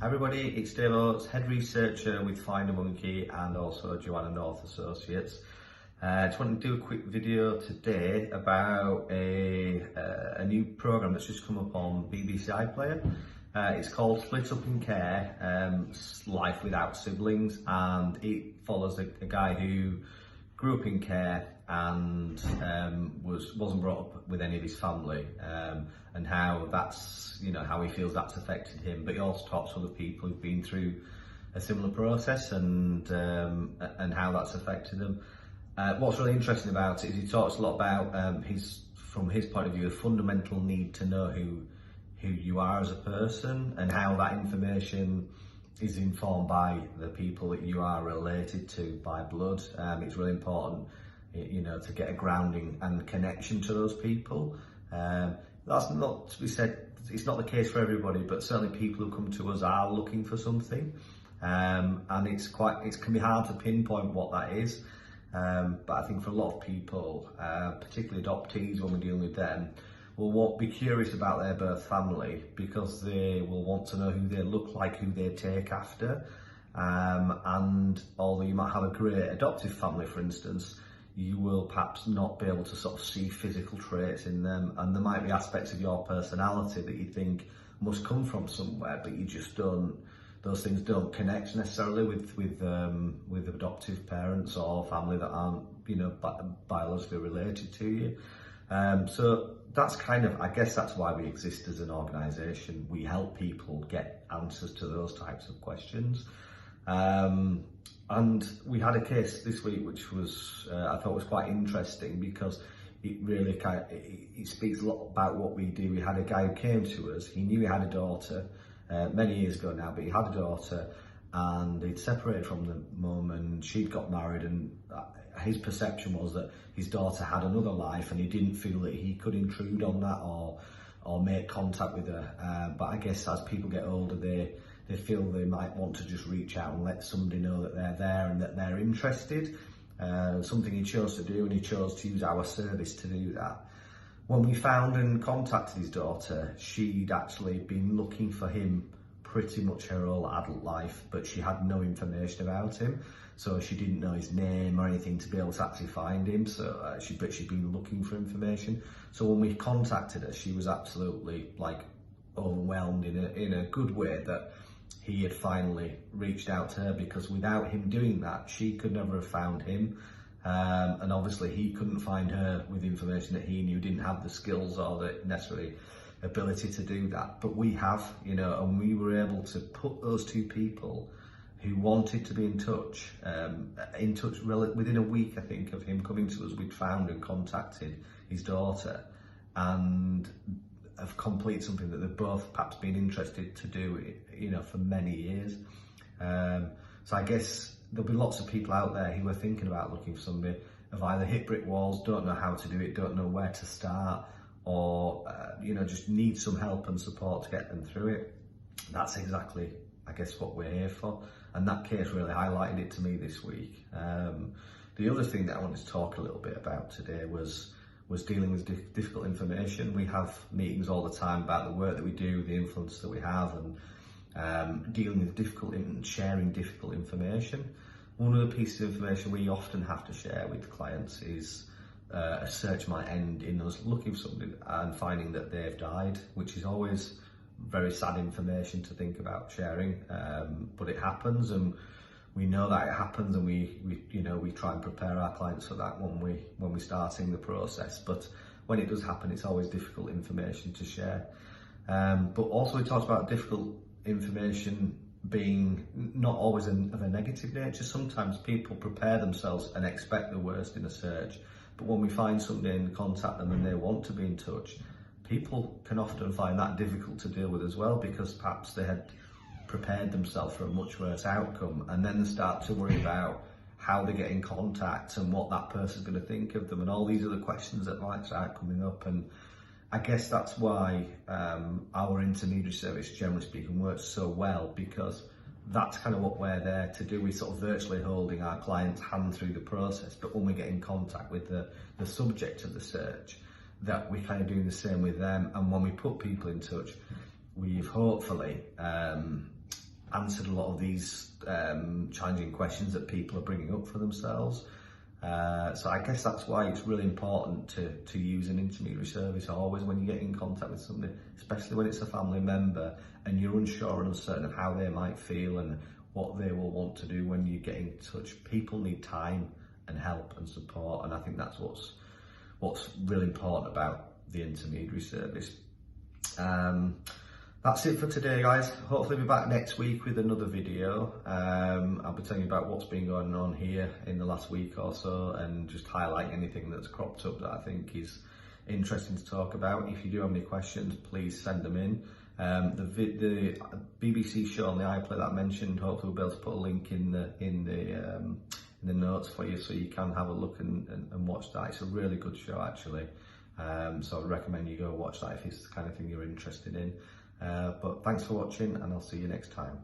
Hi everybody, it's David Oates, Head Researcher with FinderMonkey and also Joanna North Associates. I just wanted to do a quick video today about a new programme that's just come up on BBC iPlayer. It's called Split Up in Care, Life Without Siblings, and it follows a guy who grew up in care and wasn't brought up with any of his family, and how that's, how he feels that's affected him. But he also talks to other people who've been through a similar process and how that's affected them. What's really interesting about it is he talks a lot about from his point of view, a fundamental need to know who you are as a person and how that information is informed by the people that you are related to by blood. It's really important, to get a grounding and connection to those people. That's not to be said, it's not the case for everybody, but certainly people who come to us are looking for something, and it can be hard to pinpoint what that is. But I think for a lot of people, particularly adoptees, when we're dealing with them, will be curious about their birth family because they will want to know who they look like, who they take after. And although you might have a great adoptive family, for instance, you will perhaps not be able to sort of see physical traits in them, and there might be aspects of your personality that you think must come from somewhere, but you just don't. Those things don't connect necessarily with adoptive parents or family that aren't, biologically related to you. So that's I guess that's why we exist as an organisation. We help people get answers to those types of questions. And we had a case this week which was I thought was quite interesting because it really it speaks a lot about what we do. We had a guy who came to us. He knew he had a daughter many years ago now, but he had a daughter and he'd separated from the mum and she'd got married, and his perception was that his daughter had another life and he didn't feel that he could intrude on that or make contact with her. But I guess as people get older, they feel they might want to just reach out and let somebody know that they're there and that they're interested. Something he chose to do, and he chose to use our service to do that. When we found and contacted his daughter, she'd actually been looking for him pretty much her whole adult life, but she had no information about him. So she didn't know his name or anything to be able to actually find him. So she'd been looking for information. So when we contacted her, she was absolutely overwhelmed in a good way that he had finally reached out to her, because without him doing that, she could never have found him. And obviously he couldn't find her with information that he knew, didn't have the skills or the necessary ability to do that. But we have, and we were able to put those two people who wanted to be in touch within a week, I think, of him coming to us. We'd found and contacted his daughter and have completed something that they've both perhaps been interested to do, for many years. So I guess there'll be lots of people out there who are thinking about looking for somebody, have either hit brick walls, don't know how to do it, don't know where to start, or just need some help and support to get them through it. That's exactly, I guess, what we're here for, and that case really highlighted it to me this week. The other thing that I wanted to talk a little bit about today was dealing with difficult information. We have meetings all the time about the work that we do, the influence that we have, and dealing with sharing difficult information. One of the pieces of information we often have to share with clients is a search might end in us looking for somebody and finding that they've died, which is always very sad information to think about sharing, but it happens, and we know that it happens, and we try and prepare our clients for that when we're starting the process. But when it does happen, it's always difficult information to share. But also we talked about difficult information being not always of a negative nature. Sometimes people prepare themselves and expect the worst in a search, but when we find somebody and contact them and they want to be in touch, people can often find that difficult to deal with as well, because perhaps they had prepared themselves for a much worse outcome, and then they start to worry about how they get in contact and what that person's going to think of them, and all these other questions that might start coming up. And I guess that's why our intermediary service, generally speaking, works so well, because that's what we're there to do. We're sort of virtually holding our client's hand through the process, but when we get in contact with the subject of the search, that we're doing the same with them. And when we put people in touch, we've hopefully answered a lot of these challenging questions that people are bringing up for themselves. So I guess that's why it's really important to use an intermediary service always when you get in contact with somebody, especially when it's a family member and you're unsure and uncertain of how they might feel and what they will want to do when you get in touch. People need time and help and support, and I think that's what's really important about the intermediary service. That's it for today, guys. Hopefully we'll be back next week with another video. I'll be telling you about what's been going on here in the last week or so, and just highlight anything that's cropped up that I think is interesting to talk about. If you do have any questions, please send them in. The BBC show on the iPlayer that I mentioned, hopefully we'll be able to put a link in the notes for you, so you can have a look and watch that. It's a really good show, actually. So I'd recommend you go watch that if it's the kind of thing you're interested in. But thanks for watching, and I'll see you next time.